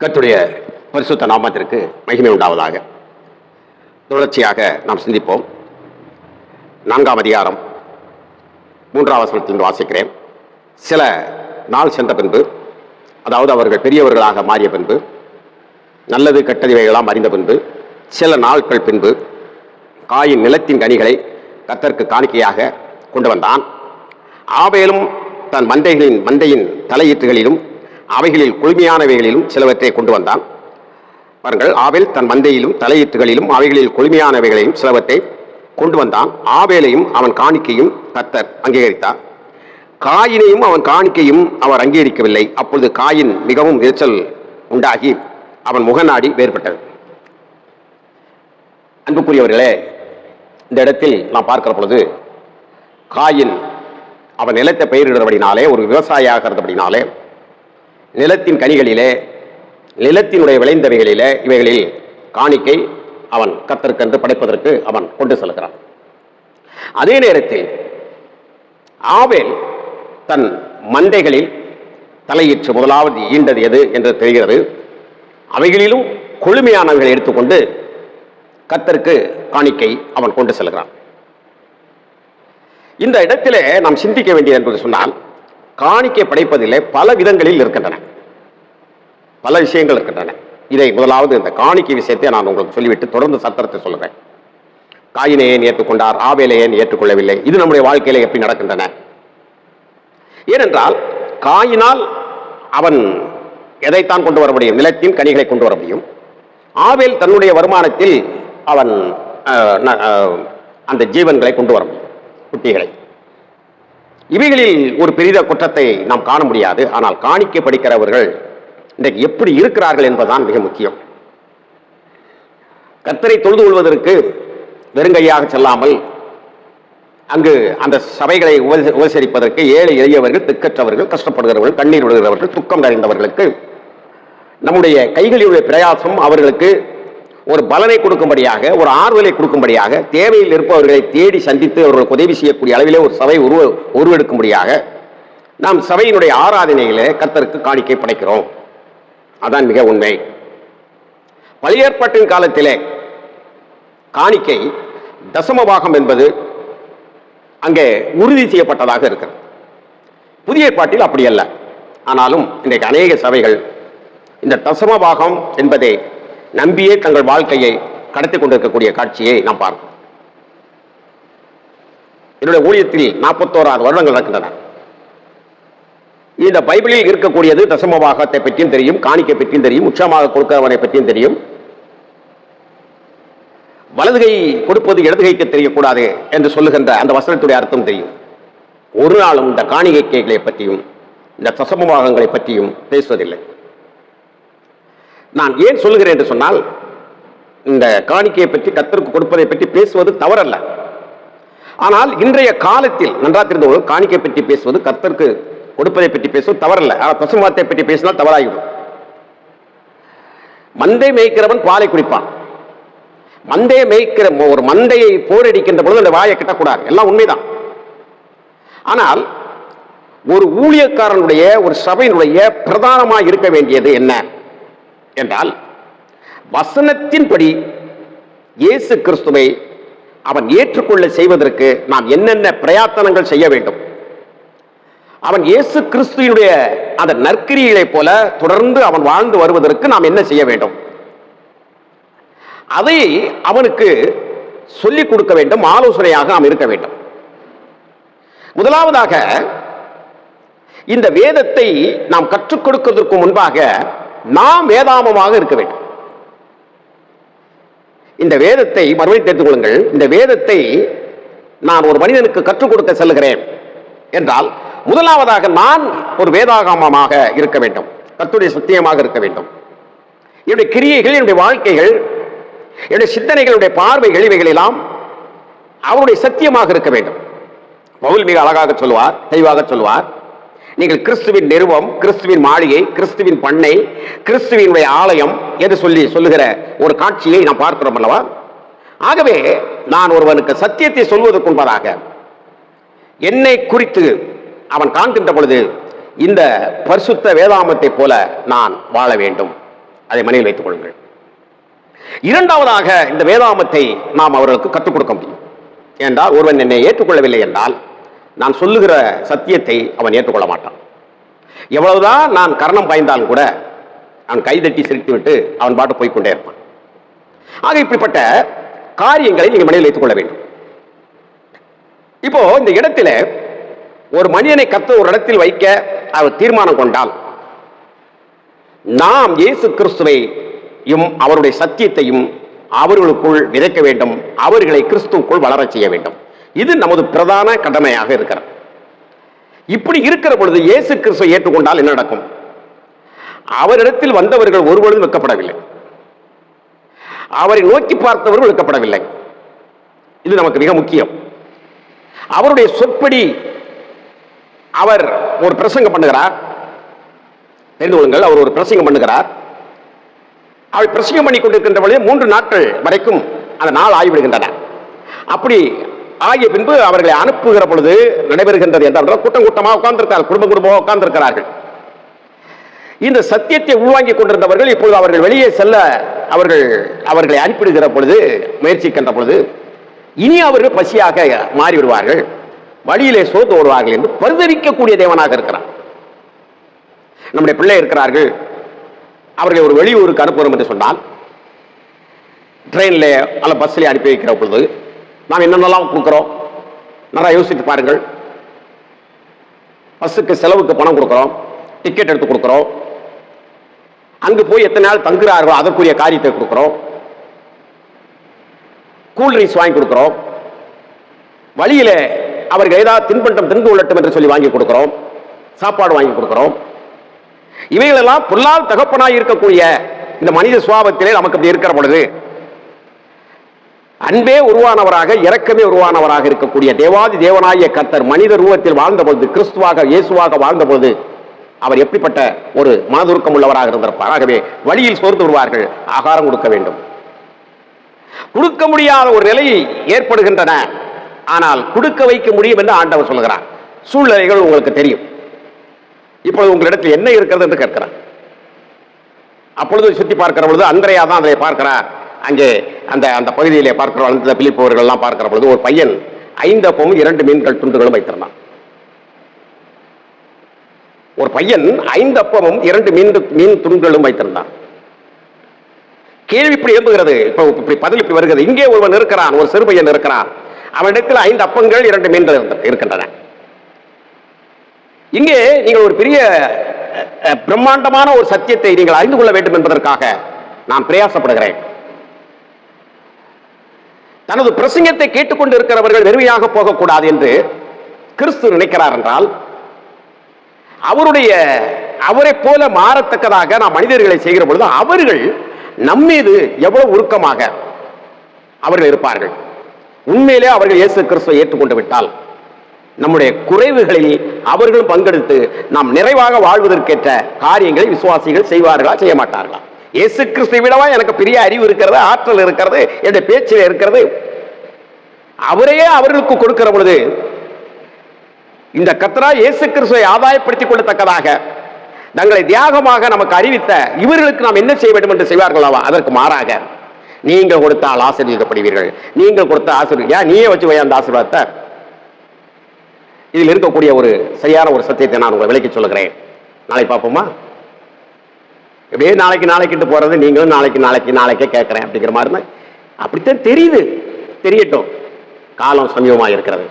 கர்த்தருடைய பரிசுத்த நாமத்திற்கு மகிமை உண்டாவதாக. தொடர்ச்சியாக நாம் சிந்திப்போம். 4ஆம் அதிகாரம் 3ஆம் வசனத்திலிருந்து வாசிக்கிறேன். சில நாள் சென்ற பின்பு, அதாவது அவர்கள் பெரியவர்களாக மாறிய பின்பு, நல்லது கெட்டதிவைகளாம் அறிந்த பின்பு, சில நாட்கள் பின்பு காயின் நிலத்தின் கனிகளை கர்த்தருக்கு காணிக்கையாக கொண்டு வந்தான். ஆபேலும் தன் மந்தையின் தலையீற்றுகளிலும் அவைகளில் குளுமையானவைகளிலும் சிலவற்றை கொண்டு வந்தான். பாருங்கள், ஆபேல் தன் மந்தையிலும் தலையீற்றுகளிலும் அவைகளில் குளுமையானவைகளையும் சிலவற்றை கொண்டு வந்தான். ஆபேலையும் அவன் காணிக்கையும் கர்த்தர் அங்கீகரித்தார். காயினையும் அவன் காணிக்கையும் அவர் அங்கீகரிக்கவில்லை. அப்பொழுது காயின் மிகவும் எரிச்சல் உண்டாகி அவன் முகநாடி வேறுபட்டது. அன்புக்குரியவர்களே, இந்த இடத்தில் நாம் பார்க்கிற பொழுது காயின் அவன் நிலத்தை பயிரிடுறபடினாலே, ஒரு விவசாயியாக இருந்தபடினாலே, நிலத்தின் கனிகளிலே, நிலத்தினுடைய விளைந்தவைகளிலே, இவைகளில் காணிக்கை அவன் கர்த்தருக்கென்று படைப்பதற்கு அவன் கொண்டு செல்கிறான். அதே நேரத்தில் ஆபேல் தன் மந்தைகளில் தலையீற்று முதலாவது ஈண்டது எது என்று தெரிகிறது. அவைகளிலும் கொழுமையானவைகளை எடுத்துக்கொண்டு கர்த்தருக்கு காணிக்கை அவன் கொண்டு செல்கிறான். இந்த இடத்திலே நாம் சிந்திக்க வேண்டியது என்பது சொன்னால், காணிக்கை படைப்பதிலே பல விதங்களில் இருக்கின்றன, பல விஷயங்கள் இருக்கின்றன. இதை முதலாவது இந்த காணிக்கை விஷயத்தை நான் உங்களுக்கு சொல்லிவிட்டு தொடர்ந்து சத்திரத்தை சொல்லுவேன். காயினை ஏன் ஏற்றுக்கொண்டார், ஆபேலை ஏன் ஏற்றுக்கொள்ளவில்லை, இது நம்முடைய வாழ்க்கையில எப்படி நடக்கின்றன? ஏனென்றால் காயினால் அவன் எதைத்தான் கொண்டு வர முடியும்? நிலத்தின் கனிகளை கொண்டு வர முடியும். ஆபேல் தன்னுடைய வருமானத்தில் அவன் அந்த ஜீவன்களை கொண்டு வர முடியும், குட்டிகளை. இவைகளில் ஒரு பெரிய குற்றத்தை நாம் காண முடியாது. ஆனால் காணிக்கை படிக்கிறவர்கள் இன்றைக்கு எப்படி இருக்கிறார்கள் என்பதுதான் மிக முக்கியம். கர்த்தரை தொழுது கொள்வதற்கு வெறுங்கையாக செல்லாமல், அங்கு அந்த சபைகளை உபசரிப்பதற்கு ஏழை எளியவர்கள், திக்கற்றவர்கள், கஷ்டப்படுகிறவர்கள், கண்ணீர் விடுகிறவர்கள், துக்கம் நிறைந்தவர்களுக்கு நம்முடைய கைகளிலுடைய பிரயாசம் அவர்களுக்கு ஒரு பலனை கொடுக்கும்படியாக, ஒரு ஆறுதலை கொடுக்கும்படியாக, தேவையில் இருப்பவர்களை தேடி சந்தித்து அவர்களுக்கு உதவி செய்யக்கூடிய அளவிலே ஒரு சபை உருவெடுக்கும்படியாக நாம் சபையினுடைய ஆராதனையிலே கர்த்தருக்கு காணிக்கை படைக்கிறோம். அதான் மிக உண்மை. பழைய ஏற்பாட்டின் காலத்திலே காணிக்கை தசமபாகம் என்பது அங்கே உறுதி செய்யப்பட்டதாக இருக்கிறது. புதிய ஏற்பாட்டில் அப்படி அல்ல. ஆனாலும் இன்றைக்கு அநேக சபைகள் இந்த தசமபாகம் என்பதை நம்பியே தங்கள் வாழ்க்கையை கடத்தி கொண்டிருக்கக்கூடிய காட்சியை நாம் பார்க்கிறோம். என்னுடைய ஊழியத்தில் 41 வருடங்கள் நடக்கின்றன. இந்த பைபிளில் இருக்கக்கூடியது தசமபாகத்தை பற்றியும் தெரியும், காணிக்கை பற்றியும் தெரியும், உச்சமாக கொடுக்கிறவனை பற்றியும் தெரியும். வலதுகை கொடுப்பது இடதுகைக்கு தெரியக்கூடாது என்று சொல்லுகின்ற அந்த வசனத்துடைய அர்த்தம் தெரியும். ஒரு நாளும் இந்த காணிக்கைகளை பற்றியும் இந்த தசமபாகங்களை பற்றியும் பேசுவதில்லை. நான் ஏன் சொல்லுகிறேன் என்று சொன்னால், இந்த காணிக்கையை பற்றி, கர்த்தருக்கு கொடுப்பதை பற்றி பேசுவது தவறல்ல. ஆனால் இன்றைய காலத்தில் நன்றா தெரிந்த காணிக்கை பற்றி பேசுவது, கர்த்தருக்கு கொடுப்பதை பற்றி பேசுவது தவறல்ல. ஆனால் பசுமாத்தை பற்றி பேசினால் தவறாகிவிடும். மந்தை மேய்க்கிறவன் பாலை குடிப்பான். மந்தையை மேய்க்கிற ஒரு மந்தையை போரடிக்கின்ற பொழுது அந்த வாயை கட்டக்கூடாது, எல்லாம் உண்மைதான். ஆனால் ஒரு ஊழியக்காரனுடைய, ஒரு சபையினுடைய பிரதானமாக இருக்க வேண்டியது என்ன என்றால், வசனத்தின்படி இயேசு கிறிஸ்துவை அவன் ஏற்றுக்கொள்ள செய்வதற்கு நாம் என்னென்ன பிரயத்தனங்கள் செய்ய வேண்டும், அவன் இயேசு கிறிஸ்துவினுடைய அந்த நற்கிரிகளை போல தொடர்ந்து அவன் வாழ்ந்து வருவதற்கு நாம் என்ன செய்ய வேண்டும், அதை அவனுக்கு சொல்லிக் கொடுக்க வேண்டும், ஆலோசனையாக நாம் இருக்க வேண்டும். முதலாவதாக இந்த வேதத்தை நாம் கற்றுக் கொடுப்பதற்கு முன்பாக நாம் வேதாமமாக இருக்க வேண்டும். இந்த வேதத்தை மறுபடியும் தெரிந்து கொள்ளுங்கள். இந்த வேதத்தை நான் ஒரு மனிதனுக்கு கற்றுக் கொடுக்க செல்கிறேன் என்றால், முதலாவதாக நான் ஒரு வேதாகமமாக இருக்க வேண்டும், கர்த்தருடைய சத்தியமாக இருக்க வேண்டும். என்னுடைய கிரியைகள், என்னுடைய வாழ்க்கைகள், என்னுடைய சிந்தனைகளுடைய பார்வைகள், இவைகள் எல்லாம் அவருடைய சத்தியமாக இருக்க வேண்டும். பவுல் மிக அழகாக சொல்வார், தெளிவாக சொல்வார், நீங்கள் கிறிஸ்துவின் நிறுவம், கிறிஸ்துவின் மாளிகை, கிறிஸ்துவின் பண்ணை, கிறிஸ்துவினுடைய ஆலயம் என்று சொல்லுகிற ஒரு காட்சியை நாம் பார்க்கிறோம் அல்லவா? ஆகவே நான் ஒருவனுக்கு சத்தியத்தை சொல்வதற்கு முன்பதாக என்னை குறித்து அவன் காண்கின்ற பொழுது இந்த பரிசுத்த வேதாமத்தை போல நான் வாழ வேண்டும். அதை மனதில் வைத்துக் கொள்ளுங்கள். இரண்டாவதாக, இந்த வேதாமத்தை நாம் அவர்களுக்கு கற்றுக் கொடுக்க முடியும். என்றால் ஒருவன் என்னை ஏற்றுக்கொள்ளவில்லை என்றால் நான் சொல்லுகிற சத்தியத்தை அவன் ஏற்றுக்கொள்ள மாட்டான். எவ்வளவுதான் நான் கரணம் பாய்ந்தாலும் கூட அவன் கைதட்டி சிரித்து விட்டு அவன் பாட்டு போய்கொண்டே இருப்பான். ஆக இப்படிப்பட்ட காரியங்களை நீங்கள் மனதில் வைத்துக் கொள்ள வேண்டும். இப்போ இந்த இடத்துல ஒரு மனிதனை கர்த்தர் ஒரு இடத்தில் வைக்க அவர் தீர்மானம் கொண்டால் நாம் இயேசு கிறிஸ்துவையும் அவருடைய சத்தியத்தையும் அவர்களுக்குள் விதைக்க வேண்டும், அவர்களை கிறிஸ்துவுக்குள் வளரச் செய்ய வேண்டும். இது நமது பிரதான கடமையாக இருக்கிறது. இப்படி இருக்கிற பொழுது இயேசு கிறிஸ்துவை ஏற்றுக்கொண்டால் என்ன நடக்கும்? அவரிடத்தில் வந்தவர்கள் ஒருவரும் வெட்கப்படவில்லை, அவரை நோக்கி பார்த்தவர்கள் வெட்கப்படவில்லை. இது நமக்கு மிக முக்கியம். அவருடைய சொற்படி அவர் ஒரு பிரசங்கம் பண்ணுகிறார். தெரிந்து கொள்ளுங்கள், அவர் ஒரு பிரசங்கம் பண்ணுகிறார். அவர் பிரசங்கம் பண்ணி கொண்டிருக்கின்ற பொழுது 3 நாட்கள் வரைக்கும் அந்த நாள் ஆகிவிடுகின்றன. அப்படி ஆகிய பின்பு அவர்களை அனுப்புகிற பொழுது நடைபெறுகின்றது என்றால் கூட்டம் கூட்டமாக உட்கார்ந்திருக்கிறார்கள், குடும்பமாக உட்கார்ந்திருக்கிறார்கள். இந்த சத்தியத்தை உள்வாங்கிக் கொண்டிருந்தவர்கள் இப்பொழுது அவர்கள் வெளியே செல்ல அவர்களை அனுப்பிடுகிற பொழுது, முயற்சிக்கின்ற பொழுது இனி அவர்கள் பசியாக மாறிவிடுவார்கள், வழியிலே சோர்ந்து ஓடுவார்கள் என்று பரிதவிக்கக்கூடிய தேவனாக இருக்கிறார். நம்முடைய பிள்ளை இருக்கிறார்கள், அவர்களை ஒரு வெளியூருக்கு அனுப்புகிறோம் என்று சொன்னால் ட்ரெயினில் அல்ல பஸ்ஸில் அனுப்பி வைக்கிற பொழுது நாம் என்னென்னலாம் கொடுக்குறோம் நல்லா யோசித்து பாருங்கள். பஸ்ஸுக்கு செலவுக்கு பணம் கொடுக்குறோம், டிக்கெட் எடுத்து கொடுக்குறோம், அங்கு போய் எத்தனை நாள் தங்குகிறார்களோ அதற்குரிய காரியத்தை கொடுக்குறோம், கூல்ட்ரிங்க்ஸ் வாங்கி கொடுக்குறோம், வழியில அவர்கள் ஏதாவது தின்பண்டம் தின்று கொள்ளட்டும் என்று சொல்லி வாங்கி கொடுக்கிறோம், சாப்பாடு வாங்கி கொடுக்கிறோம். இவைகளெல்லாம் பொல்லால் தகப்பனாய் இருக்கக்கூடிய இந்த மனித சுபாவத்திலே நமக்கு அப்படி இருக்கிற பொழுது அன்பே உருவானவராக இரக்கமே உருவானவராக இருக்கக்கூடிய தேவாதி தேவனாகிய கர்த்தர் மனித ரூபத்தில் வாழ்ந்த பொழுது, கிறிஸ்துவாக இயேசுவாக வாழ்ந்த பொழுது அவர் எப்படிப்பட்ட ஒரு மனதுருக்கம் உள்ளவராக இருந்திருப்பார். ஆகவே வழியில் சோர்ந்து விடுவார்கள், ஆகாரம் கொடுக்க வேண்டும். கொடுக்க முடியாத ஒரு நிலை ஏற்படுகின்றன, ஆனால் கொடுக்க வைக்க முடியும் என்று ஆண்டவர் சொல்கிறார். சூழ்நிலைகள் உங்களுக்கு தெரியும். இப்பொழுது உங்களிடத்தில் என்ன இருக்கிறது என்று கேட்கிறார். அப்பொழுது சுற்றி பார்க்கிற பொழுது அந்திரையா தான் அதை பார்க்கிறார். அங்கே அந்த பகுதியிலே பார்க்கிற அந்த பிலிப்பவர்கள் எல்லாம் பார்க்கிற பொழுது ஒரு பையன் 5 அப்பமும் 2 மீன்கள் துண்டுகளும் வைத்திருந்தான். ஒரு பையன் 5 அப்பமும் 2 மீன் துண்டுகளும் வைத்திருந்தான். கேள்வி இப்படி எழுப்புகிறது. இப்ப பதில் இப்படி வருகிறது. இங்கே ஒருவன் இருக்கிறான், ஒரு சிறு பையன் இருக்கிறான், அவனிடத்தில் 5 அப்பங்கள் 2 மீன்கள் இருக்கின்றன. இங்கே நீங்கள் ஒரு பெரிய பிரம்மாண்டமான ஒரு சத்தியத்தை நீங்கள் அறிந்து கொள்ள வேண்டும் என்பதற்காக நான் பிரயாசப்படுகிறேன். தனது பிரசங்கத்தை கேட்டுக்கொண்டு இருக்கிறவர்கள் வெறுமையாக போகக்கூடாது என்று கிறிஸ்து நினைக்கிறார் என்றால், அவரை போல மாறத்தக்கதாக நாம் மனிதர்களை செய்கிற பொழுது அவர்கள் நம்மீது எவ்வளவு உருக்கமாக அவர்கள் இருப்பார்கள். உண்மையிலே அவர்கள் இயேசு கிறிஸ்துவை ஏற்றுக்கொண்டு விட்டால் நம்முடைய குறைவுகளில் அவர்களும் பங்கெடுத்து நாம் நிறைவாக வாழ்வதற்கேற்ற காரியங்களை விசுவாசிகள் செய்வார்களா செய்ய மாட்டார்களா? இயேசு கிறிஸ்துவை விடவா எனக்கு பெரிய அறிவு இருக்கிறது, ஆற்றல் இருக்கிறது, என்னுடைய பேச்சில் இருக்கிறது? அவரையே அவர்களுக்கு கொடுக்கிற பொழுது இந்த கர்த்தரா இயேசு கிறிஸ்துவை ஆதாயப்படுத்திக் கொள்ளத்தக்கதாக தங்களை தியாகமாக நமக்கு அறிவித்த இவர்களுக்கு நாம் என்ன செய்ய வேண்டும் என்று செய்வார்களாவா? அதற்கு மாறாக நீங்கள் கொடுத்தால் ஆசீர்வதிக்கப்படுவீர்கள், நீங்கள் கொடுத்த ஆசீர்வாதம் நீயே வச்சு போய் அந்த ஆசீர்வாதத்தை. இதில் இருக்கக்கூடிய ஒரு சரியான ஒரு சத்தியத்தை நான் உங்களை விளக்கி சொல்லுகிறேன். நாளைக்கு பார்ப்போமா? எப்படியே நாளைக்கு போறது, நீங்களும் நாளைக்கே கேட்கிறேன் அப்படிங்கிற மாதிரி அப்படித்தான் தெரியுது. தெரியட்டும், காலம் சமீபமாக இருக்கிறது.